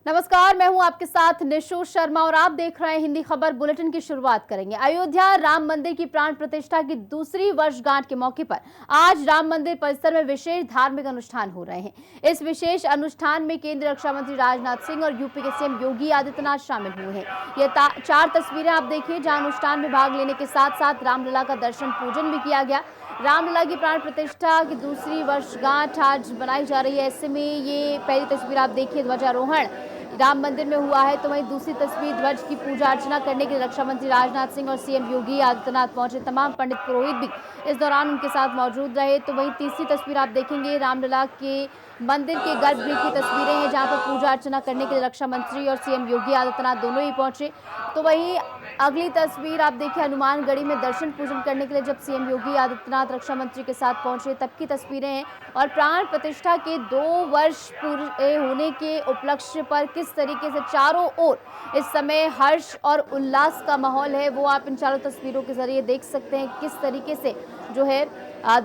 नमस्कार, मैं हूं आपके साथ निशु शर्मा और आप देख रहे हैं हिंदी खबर बुलेटिन की शुरुआत करेंगे। अयोध्या राम मंदिर की प्राण प्रतिष्ठा की दूसरी वर्षगांठ के मौके पर आज राम मंदिर परिसर में विशेष धार्मिक अनुष्ठान हो रहे हैं। इस विशेष अनुष्ठान में केंद्रीय रक्षा मंत्री राजनाथ सिंह और यूपी के सीएम योगी आदित्यनाथ शामिल हुए हैं। ये 4 तस्वीरें आप देखिए, जहां अनुष्ठान में भाग लेने के साथ साथ रामलला का दर्शन पूजन भी किया गया। रामलला की प्राण प्रतिष्ठा की दूसरी वर्षगांठ आज बनाई जा रही है। ऐसे में ये पहली तस्वीर आप देखिए, ध्वजारोहण राम मंदिर में हुआ है, तो वहीं दूसरी तस्वीर ध्वज की पूजा अर्चना करने के लिए रक्षा मंत्री राजनाथ सिंह और सीएम योगी आदित्यनाथ पहुंचे। तमाम पंडित पुरोहित भी इस दौरान उनके साथ मौजूद रहे। तो वहीं तीसरी तस्वीर आप देखेंगे, रामलला के मंदिर के गर्भगृह की तस्वीरें हैं, जहां पर पूजा अर्चना करने के लिए रक्षा मंत्री और सीएम योगी आदित्यनाथ दोनों ही पहुंचे। तो वहीं अगली तस्वीर आप देखिए, हनुमानगढ़ी में दर्शन पूजन करने के लिए जब सीएम योगी आदित्यनाथ रक्षा मंत्री के साथ पहुंचे तब की तस्वीरें हैं। और प्राण प्रतिष्ठा के 2 वर्ष पूरे होने के उपलक्ष्य पर किस तरीके से चारों ओर इस समय हर्ष और उल्लास का माहौल है, वो आप इन चारों तस्वीरों के जरिए देख सकते हैं। किस तरीके से जो है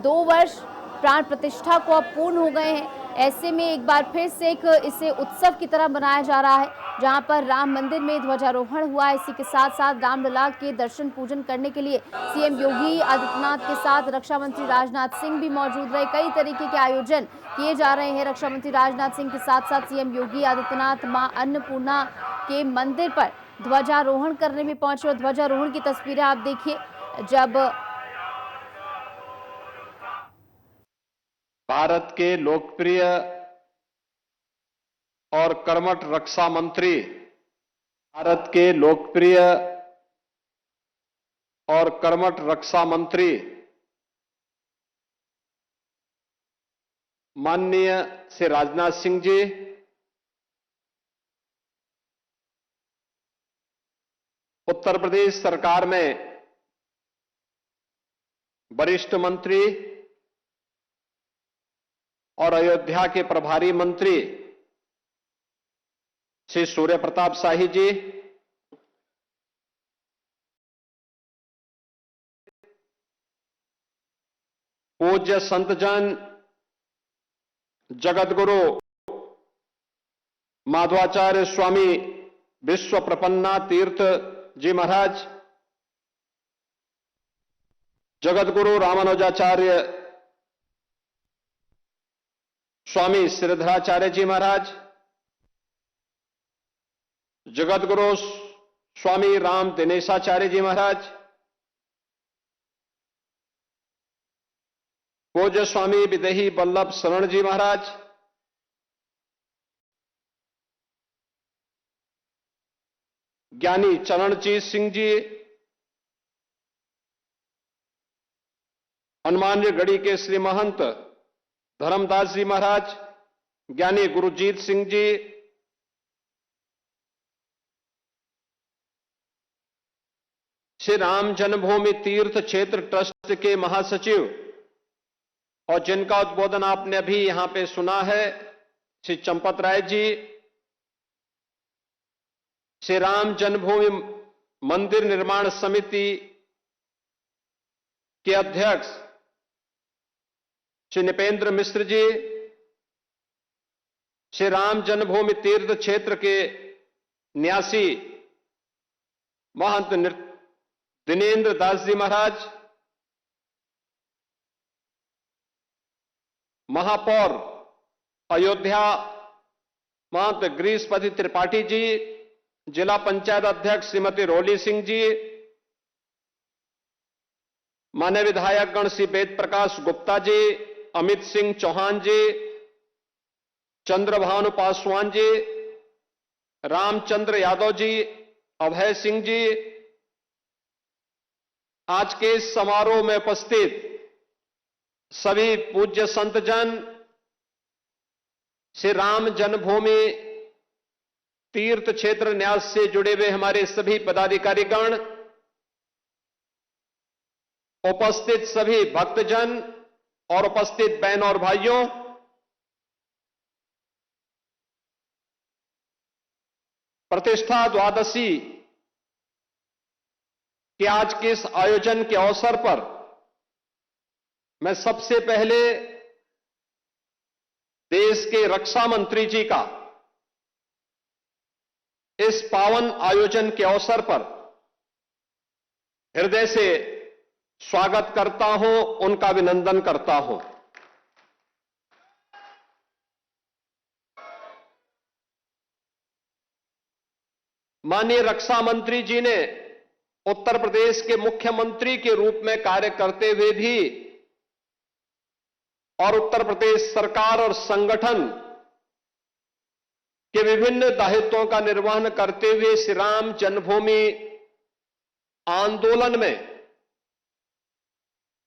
2 वर्ष प्राण प्रतिष्ठा को अब पूर्ण हो गए हैं। ऐसे में एक बार फिर से इसे उत्सव की तरह मनाया जा रहा है, जहां पर राम मंदिर में ध्वजारोहण हुआ। इसी के साथ साथ रामलला के दर्शन पूजन करने के लिए सीएम योगी आदित्यनाथ के साथ रक्षा मंत्री राजनाथ सिंह भी मौजूद रहे। कई तरीके के आयोजन किए जा रहे हैं। रक्षा मंत्री राजनाथ सिंह के साथ साथ सीएम योगी आदित्यनाथ मां अन्नपूर्णा के मंदिर पर ध्वजारोहण करने भी पहुंचे। और ध्वजारोहण की तस्वीरें आप देखिए, जब भारत के लोकप्रिय और कर्मठ रक्षा मंत्री, भारत के लोकप्रिय और कर्मठ रक्षा मंत्री माननीय श्री राजनाथ सिंह जी, उत्तर प्रदेश सरकार में वरिष्ठ मंत्री और अयोध्या के प्रभारी मंत्री श्री सूर्य प्रताप शाही जी, पूज्य संतजन जगतगुरु माधवाचार्य स्वामी विश्व प्रपन्ना तीर्थ जी महाराज, जगतगुरु रामानुजाचार्य स्वामी श्रीधराचार्य जी महाराज, जगतगुरु स्वामी राम दिनेशाचार्य जी महाराज, पूज्य स्वामी विदेही वल्लभ शरण जी महाराज, ज्ञानी चरणजीत सिंह जी, हनुमानगढ़ी के श्री महंत धर्मदास जी महाराज, ज्ञानी गुरुजीत सिंह जी, श्री राम जन्मभूमि तीर्थ क्षेत्र ट्रस्ट के महासचिव और जिनका उद्बोधन आपने अभी यहां पे सुना है, श्री चंपत राय जी, श्री राम जन्मभूमि मंदिर निर्माण समिति के अध्यक्ष श्री निपेंद्र मिश्र जी, श्री राम जन्मभूमि तीर्थ क्षेत्र के न्यासी महंत दिनेन्द्र दास जी महाराज, महापौर अयोध्या महंत गिरीशपति त्रिपाठी जी, जिला पंचायत अध्यक्ष श्रीमती रोली सिंह जी, मान्य विधायक गण श्री वेद प्रकाश गुप्ता जी, अमित सिंह चौहान जी, चंद्रभानु पासवान जी, रामचंद्र यादव जी, अभय सिंह जी, आज के इस समारोह में उपस्थित सभी पूज्य संतजन, श्री राम जन्मभूमि तीर्थ क्षेत्र न्यास से जुड़े हुए हमारे सभी पदाधिकारीगण, उपस्थित सभी भक्तजन और उपस्थित बहन और भाइयों, प्रतिष्ठा द्वादशी के आज के इस आयोजन के अवसर पर मैं सबसे पहले देश के रक्षा मंत्री जी का इस पावन आयोजन के अवसर पर हृदय से स्वागत करता हूं, उनका अभिनंदन करता हूं। माननीय रक्षा मंत्री जी ने उत्तर प्रदेश के मुख्यमंत्री के रूप में कार्य करते हुए भी और उत्तर प्रदेश सरकार और संगठन के विभिन्न दायित्वों का निर्वहन करते हुए श्री राम जन्मभूमि आंदोलन में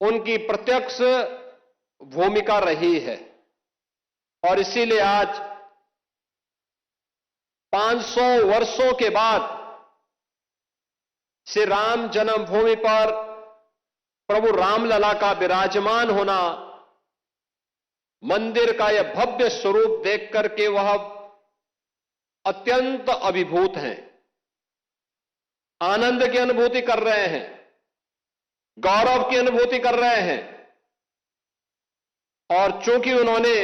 उनकी प्रत्यक्ष भूमिका रही है और इसीलिए आज 500 वर्षों के बाद श्री राम जन्मभूमि पर प्रभु रामलला का विराजमान होना, मंदिर का यह भव्य स्वरूप देख करके वह अत्यंत अभिभूत हैं, आनंद की अनुभूति कर रहे हैं, गौरव की अनुभूति कर रहे हैं। और चूंकि उन्होंने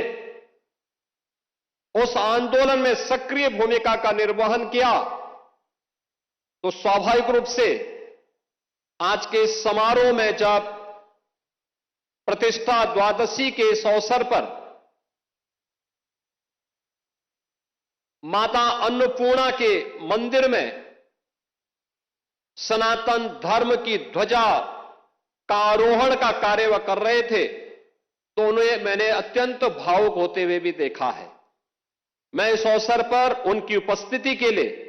उस आंदोलन में सक्रिय भूमिका का निर्वहन किया, तो स्वाभाविक रूप से आज के इस समारोह में जब प्रतिष्ठा द्वादशी के इस अवसर पर माता अन्नपूर्णा के मंदिर में सनातन धर्म की ध्वजा का आरोहण का कार्य वह कर रहे थे, तो उन्हें मैंने अत्यंत भावुक होते हुए भी देखा है। मैं इस अवसर पर उनकी उपस्थिति के लिए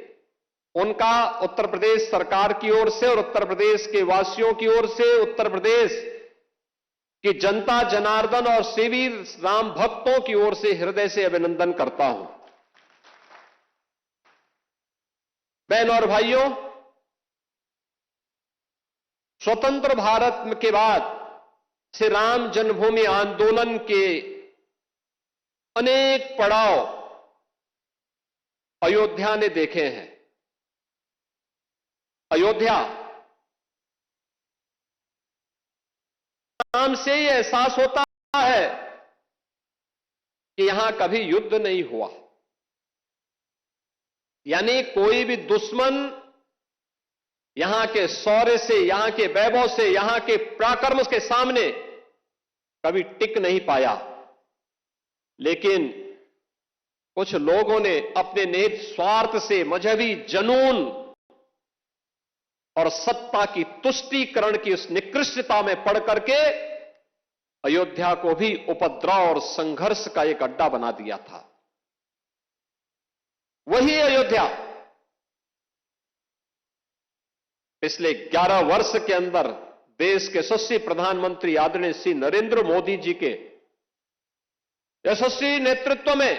उनका उत्तर प्रदेश सरकार की ओर से और उत्तर प्रदेश के वासियों की ओर से, उत्तर प्रदेश की जनता जनार्दन और सेवी राम भक्तों की ओर से हृदय से अभिनंदन करता हूं। बहन और भाइयों, स्वतंत्र भारत के बाद श्री राम जन्मभूमि आंदोलन के अनेक पड़ाव अयोध्या ने देखे हैं। अयोध्या नाम से ही एहसास होता है कि यहां कभी युद्ध नहीं हुआ, यानी कोई भी दुश्मन यहां के शौर्य से, यहां के वैभव से, यहां के पराक्रम के सामने कभी टिक नहीं पाया। लेकिन कुछ लोगों ने अपने निहित स्वार्थ से, मजहबी जनून और सत्ता की तुष्टीकरण की उस निकृष्टता में पड़ करके अयोध्या को भी उपद्रव और संघर्ष का एक अड्डा बना दिया था। वही अयोध्या पिछले 11 वर्ष के अंदर देश के यशस्वी प्रधानमंत्री आदरणीय श्री नरेंद्र मोदी जी के यशस्वी नेतृत्व में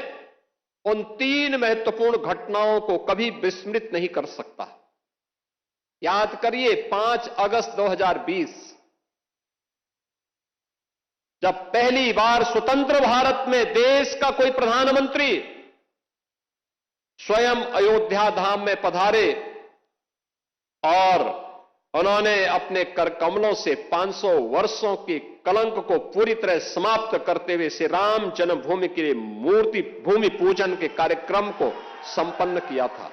उन 3 महत्वपूर्ण घटनाओं को कभी विस्मृत नहीं कर सकता। याद करिए, 5 अगस्त 2020 जब पहली बार स्वतंत्र भारत में देश का कोई प्रधानमंत्री स्वयं अयोध्या धाम में पधारे और उन्होंने अपने कर कमलों से 500 वर्षों के कलंक को पूरी तरह समाप्त करते हुए श्री राम जन्मभूमि के लिए मूर्ति भूमि पूजन के कार्यक्रम को संपन्न किया था।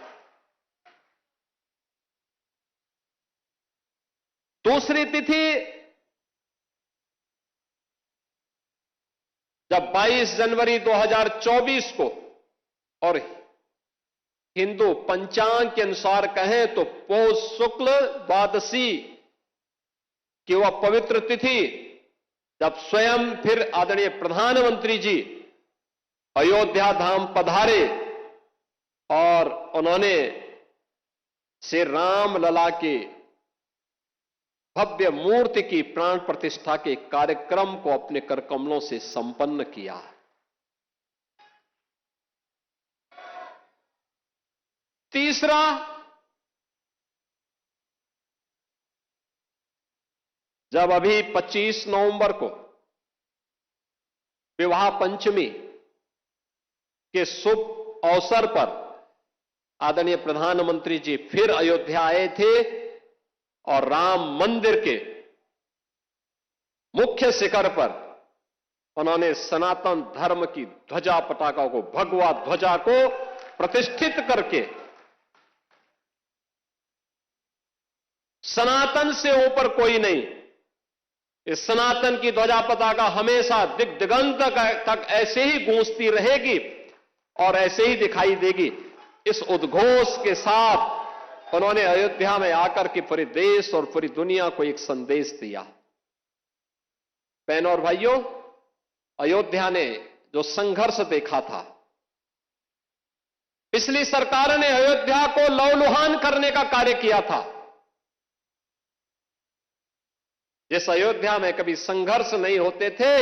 दूसरी तिथि जब 22 जनवरी 2024 को, और हिंदू पंचांग के अनुसार कहें तो पौष शुक्ल द्वादशी की वह पवित्र तिथि, जब स्वयं फिर आदरणीय प्रधानमंत्री जी अयोध्या धाम पधारे और उन्होंने श्री राम लला के भव्य मूर्ति की प्राण प्रतिष्ठा के कार्यक्रम को अपने कर कमलों से संपन्न किया। तीसरा, जब अभी 25 नवंबर को विवाह पंचमी के शुभ अवसर पर आदरणीय प्रधानमंत्री जी फिर अयोध्या आए थे और राम मंदिर के मुख्य शिखर पर उन्होंने सनातन धर्म की ध्वजा पताका को, भगवा ध्वजा को प्रतिष्ठित करके सनातन से ऊपर कोई नहीं। इस सनातन की ध्वजा पताका हमेशा दिग्दिगंत तक ऐसे ही गूंजती रहेगी और ऐसे ही दिखाई देगी। इस उद्घोष के साथ उन्होंने अयोध्या में आकर के पूरे देश और पूरी दुनिया को एक संदेश दिया। बहनों और भाइयों, अयोध्या ने जो संघर्ष देखा था, पिछली सरकार ने अयोध्या को लहूलुहान करने का कार्य किया था। जिस अयोध्या में कभी संघर्ष नहीं होते थे,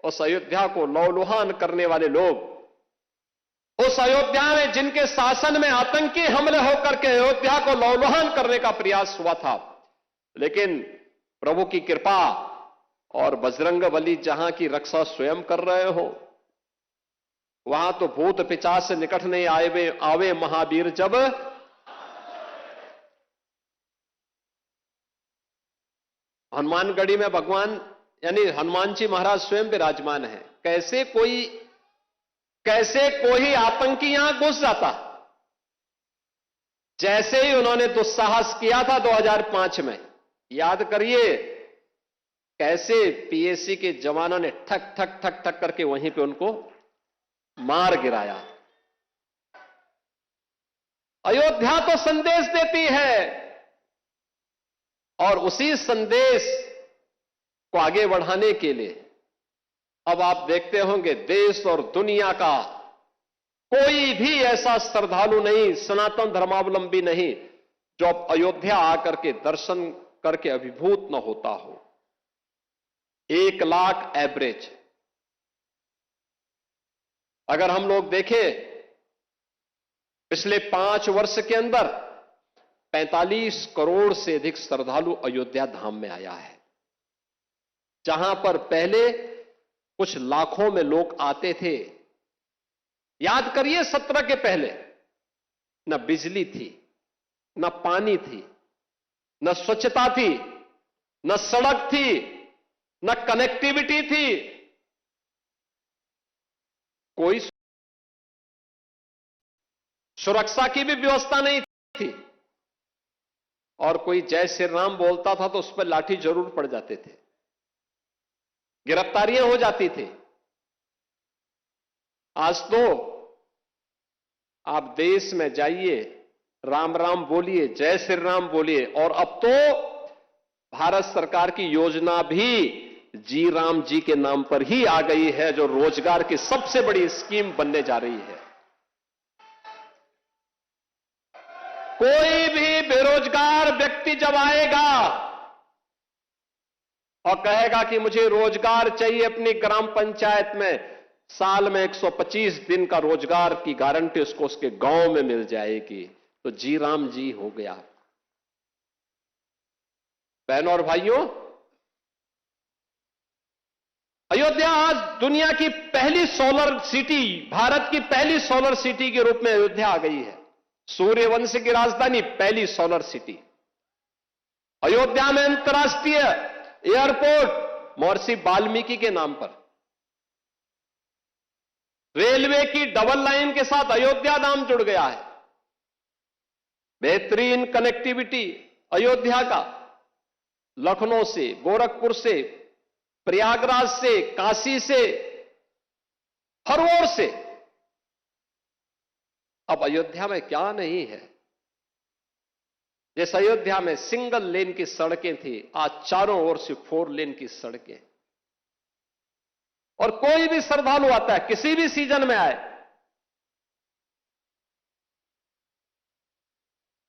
उस अयोध्या को लहूलुहान करने वाले लोग, उस अयोध्या में जिनके शासन में आतंकी हमले होकर के अयोध्या को लहूलुहान करने का प्रयास हुआ था, लेकिन प्रभु की कृपा और बजरंगबली जहां की रक्षा स्वयं कर रहे हो, वहां तो भूत पिशाच से निकट नहीं आवे महावीर जब। हनुमानगढ़ी में भगवान यानी हनुमान जी महाराज स्वयं विराजमान है। कैसे कोई आतंकी यहां घुस जाता। जैसे ही उन्होंने दुस्साहस किया था 2005 में, याद करिए कैसे पीएसी के जवानों ने ठक ठक ठक ठक करके वहीं पे उनको मार गिराया। अयोध्या तो संदेश देती है और उसी संदेश को आगे बढ़ाने के लिए अब आप देखते होंगे देश और दुनिया का कोई भी ऐसा श्रद्धालु नहीं, सनातन धर्मावलंबी नहीं, जो अब अयोध्या आकर के दर्शन करके अभिभूत न होता हो। 1 लाख एवरेज अगर हम लोग देखें, पिछले 5 वर्ष के अंदर 45 करोड़ से अधिक श्रद्धालु अयोध्या धाम में आया है। जहां पर पहले कुछ लाखों में लोग आते थे। याद करिए 17 के पहले न बिजली थी, न पानी थी, न स्वच्छता थी, न सड़क थी, न कनेक्टिविटी थी, कोई सुरक्षा की भी व्यवस्था नहीं थी। और कोई जय श्री राम बोलता था तो उस पर लाठी जरूर पड़ जाते थे, गिरफ्तारियां हो जाती थी। आज तो आप देश में जाइए, राम राम बोलिए, जय श्री राम बोलिए, और अब तो भारत सरकार की योजना भी जी राम जी के नाम पर ही आ गई है, जो रोजगार की सबसे बड़ी स्कीम बनने जा रही है। कोई भी बेरोजगार व्यक्ति जब आएगा और कहेगा कि मुझे रोजगार चाहिए अपनी ग्राम पंचायत में, साल में 125 दिन का रोजगार की गारंटी उसको उसके गांव में मिल जाएगी, तो जी राम जी हो गया। बहनों और भाइयों, अयोध्या आज दुनिया की पहली सोलर सिटी, भारत की पहली सोलर सिटी के रूप में अयोध्या आ गई है। सूर्यवंश की राजधानी, पहली सोलर सिटी। अयोध्या में अंतर्राष्ट्रीय एयरपोर्ट महर्षि वाल्मीकि के नाम पर। रेलवे की डबल लाइन के साथ अयोध्या धाम जुड़ गया है। बेहतरीन कनेक्टिविटी अयोध्या का, लखनऊ से, गोरखपुर से, प्रयागराज से, काशी से, हर ओर से। अब अयोध्या में क्या नहीं है। जिस अयोध्या में सिंगल लेन की सड़कें थी, आज चारों ओर से 4 लेन की सड़कें। और कोई भी श्रद्धालु आता है, किसी भी सीजन में आए,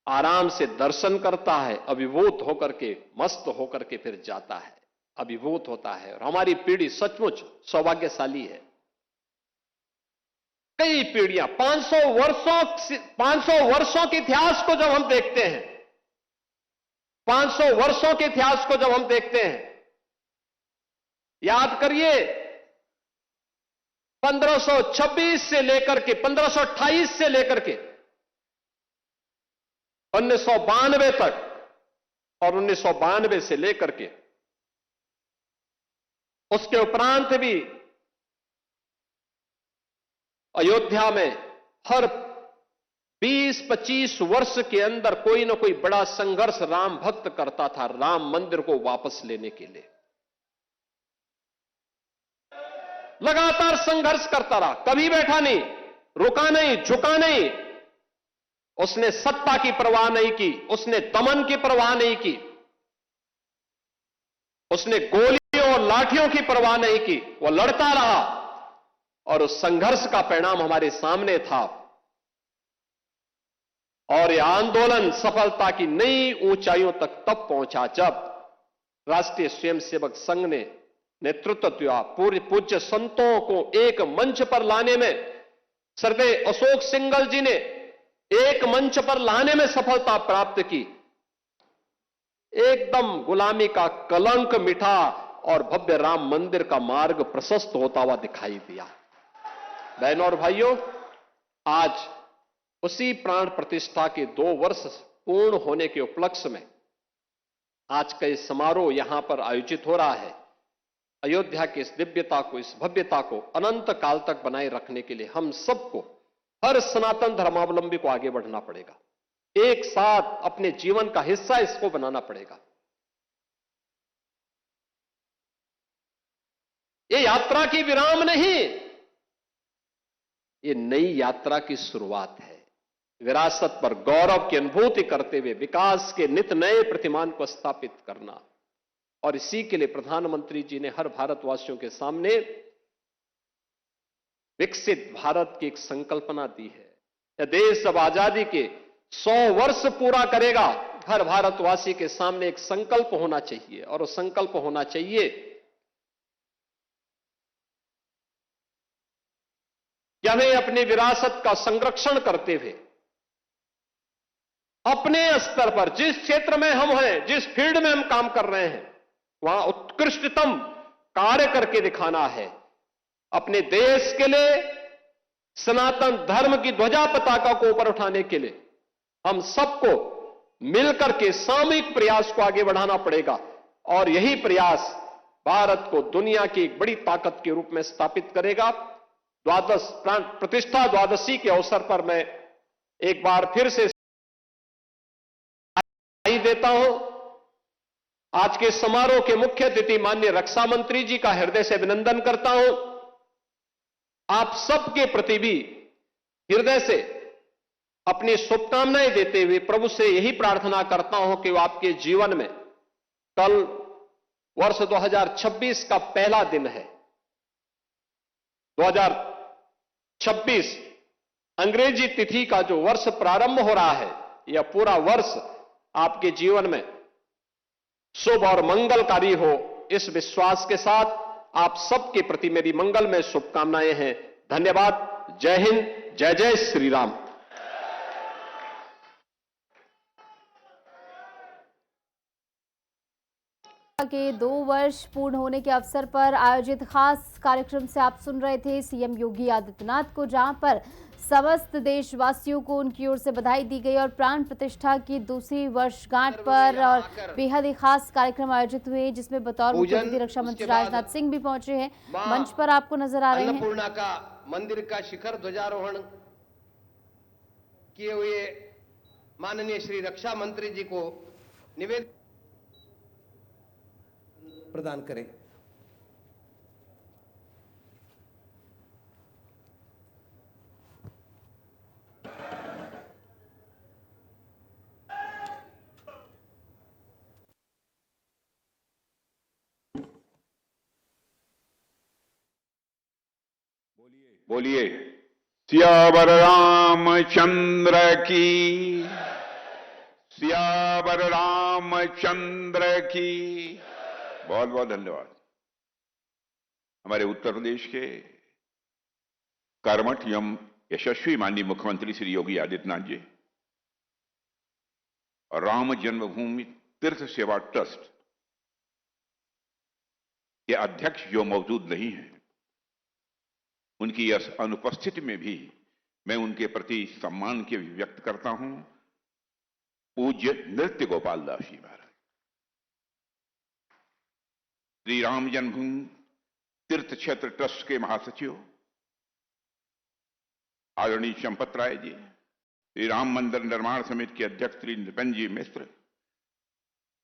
आराम से दर्शन करता है, अभिभूत होकर के, मस्त होकर के फिर जाता है, अभिभूत होता है। और हमारी पीढ़ी सचमुच सौभाग्यशाली है। कई पीढ़ियां, 500 वर्षों के इतिहास को जब हम देखते हैं, 500 वर्षों के इतिहास को जब हम देखते हैं, याद करिए 1526 से लेकर के 1528 से लेकर के 1992 तक, और 1992 से लेकर के उसके उपरांत भी अयोध्या में हर 20-25 वर्ष के अंदर कोई ना कोई बड़ा संघर्ष राम भक्त करता था राम मंदिर को वापस लेने के लिए। लगातार संघर्ष करता रहा, कभी बैठा नहीं, रुका नहीं, झुका नहीं। उसने सत्ता की परवाह नहीं की, उसने दमन की परवाह नहीं की, उसने गोलियों और लाठियों की परवाह नहीं की। वो लड़ता रहा और उस संघर्ष का परिणाम हमारे सामने था। और यह आंदोलन सफलता की नई ऊंचाइयों तक तब पहुंचा जब राष्ट्रीय स्वयंसेवक संघ ने नेतृत्व दिया। पूरे पूज्य संतों को एक मंच पर लाने में, सर्वे अशोक सिंघल जी ने एक मंच पर लाने में सफलता प्राप्त की। एकदम गुलामी का कलंक मिटा और भव्य राम मंदिर का मार्ग प्रशस्त होता हुआ दिखाई दिया। बहनों और भाइयों, आज उसी प्राण प्रतिष्ठा के 2 वर्ष पूर्ण होने के उपलक्ष्य में आज का यह समारोह यहां पर आयोजित हो रहा है। अयोध्या की इस दिव्यता को, इस भव्यता को अनंत काल तक बनाए रखने के लिए हम सबको, हर सनातन धर्मावलंबी को आगे बढ़ना पड़ेगा। एक साथ अपने जीवन का हिस्सा इसको बनाना पड़ेगा। ये यात्रा की विराम नहीं, ये नई यात्रा की शुरुआत है। विरासत पर गौरव की अनुभूति करते हुए विकास के नित नए प्रतिमान को स्थापित करना, और इसी के लिए प्रधानमंत्री जी ने हर भारतवासियों के सामने विकसित भारत की एक संकल्पना दी है। यह देश अब आजादी के 100 वर्ष पूरा करेगा। हर भारतवासी के सामने एक संकल्प होना चाहिए, और वो संकल्प होना चाहिए कि हमें अपनी विरासत का संरक्षण करते हुए अपने स्तर पर, जिस क्षेत्र में हम हैं, जिस फील्ड में हम काम कर रहे हैं, वहां उत्कृष्टतम कार्य करके दिखाना है। अपने देश के लिए, सनातन धर्म की ध्वजा पताका को ऊपर उठाने के लिए हम सबको मिलकर के सामूहिक प्रयास को आगे बढ़ाना पड़ेगा। और यही प्रयास भारत को दुनिया की एक बड़ी ताकत के रूप में स्थापित करेगा। प्राण प्रतिष्ठा द्वादशी के अवसर पर मैं एक बार फिर से देता हूं। आज के समारोह के मुख्य अतिथि माननीय रक्षा मंत्री जी का हृदय से अभिनंदन करता हूं। आप सबके प्रति भी हृदय से अपनी शुभकामनाएं देते हुए प्रभु से यही प्रार्थना करता हूं कि वो आपके जीवन में, कल वर्ष 2026 का पहला दिन है। 2026 अंग्रेजी तिथि का जो वर्ष प्रारंभ हो रहा है, यह पूरा वर्ष आपके जीवन में शुभ और मंगलकारी हो, इस विश्वास के साथ आप सबके प्रति मेरी मंगलमय शुभकामनाएं हैं। धन्यवाद। जय हिंद, जय जय श्री राम। के 2 वर्ष पूर्ण होने के अवसर पर आयोजित खास कार्यक्रम से आप सुन रहे थे सीएम योगी आदित्यनाथ को, जहां पर समस्त देशवासियों को उनकी ओर से बधाई दी गई और प्राण प्रतिष्ठा की दूसरी वर्षगांठ पर और बेहद ही खास कार्यक्रम आयोजित हुए, जिसमें बतौर मुख्य अतिथि रक्षा मंत्री राजनाथ सिंह भी पहुंचे हैं। मंच पर आपको नजर आ रहे हैं। अन्नपूर्णा का मंदिर का शिखर ध्वजारोहण किए हुए माननीय श्री रक्षा मंत्री जी को निवेदन प्रदान करें। बोलिए सियावर रामचंद्र की, सियावर रामचंद्र की। बहुत बहुत धन्यवाद। हमारे उत्तर प्रदेश के कर्मठ एवं यशस्वी माननीय मुख्यमंत्री श्री योगी आदित्यनाथ जी और राम जन्मभूमि तीर्थ सेवा ट्रस्ट के अध्यक्ष जो मौजूद नहीं है, उनकी अनुपस्थिति में भी मैं उनके प्रति सम्मान के व्यक्त करता हूं। पूज्य नृत्य गोपाल दास जी महाराज, श्री राम जन्मभूमि तीर्थ क्षेत्र ट्रस्ट के महासचिव आदरणीय चंपत राय जी, श्री राम मंदिर निर्माण समिति के अध्यक्ष श्री नितिन जी मिश्र,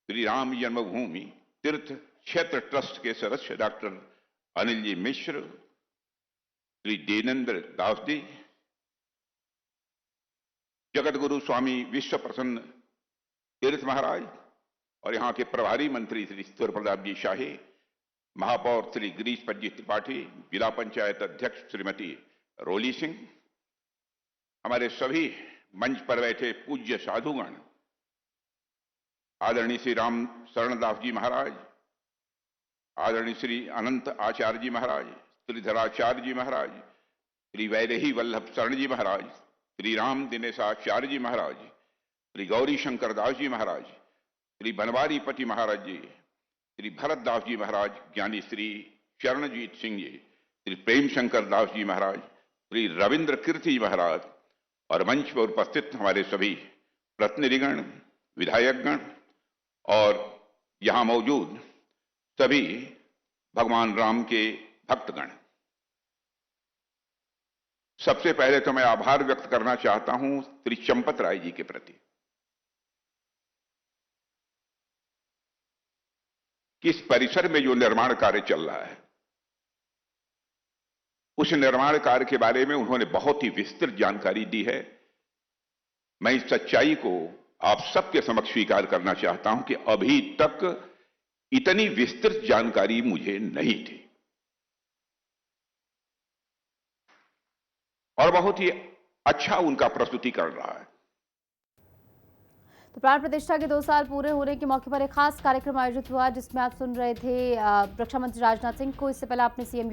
श्री राम जन्मभूमि तीर्थ क्षेत्र ट्रस्ट के सदस्य डॉक्टर अनिल जी मिश्र, श्री देवेंद्र दास जी, जगत गुरु स्वामी विश्व प्रसन्न तीर्थ महाराज और यहाँ के प्रभारी मंत्री श्री सूर्य प्रताप जी शाही, महापौर श्री गिरीश पज्जी त्रिपाठी, जिला पंचायत अध्यक्ष श्रीमती रोली सिंह, हमारे सभी मंच पर बैठे पूज्य साधुगण, आदरणीय श्री राम शरणदास जी महाराज, आदरणीय श्री अनंत आचार्य जी महाराज, श्रीधराचार्य जी महाराज, श्री वैदेही वल्लभ शरण जी महाराज, श्री राम दिनेशाचार्य जी महाराज, श्री गौरी शंकर दास जी महाराज, श्री बनवारी पति महाराज जी, श्री भरत दास जी महाराज, ज्ञानी श्री चरणजीत सिंह जी, श्री प्रेम शंकर दास जी महाराज, श्री रविंद्र कीर्ति जी महाराज और मंच पर उपस्थित हमारे सभी प्रतिनिधिगण, विधायकगण और यहाँ मौजूद सभी भगवान राम के भक्तगण, सबसे पहले तो मैं आभार व्यक्त करना चाहता हूं श्री चंपत राय जी के प्रति कि इस परिसर में जो निर्माण कार्य चल रहा है उस निर्माण कार्य के बारे में उन्होंने बहुत ही विस्तृत जानकारी दी है। मैं इस सच्चाई को आप सबके समक्ष स्वीकार करना चाहता हूं कि अभी तक इतनी विस्तृत जानकारी मुझे नहीं थी और बहुत ही अच्छा उनका प्रस्तुतिकरण रहा है। तो प्राण प्रतिष्ठा के 2 साल पूरे होने के मौके पर एक खास कार्यक्रम आयोजित हुआ जिसमें आप सुन रहे थे रक्षा मंत्री राजनाथ सिंह को। इससे पहले आपने सीएम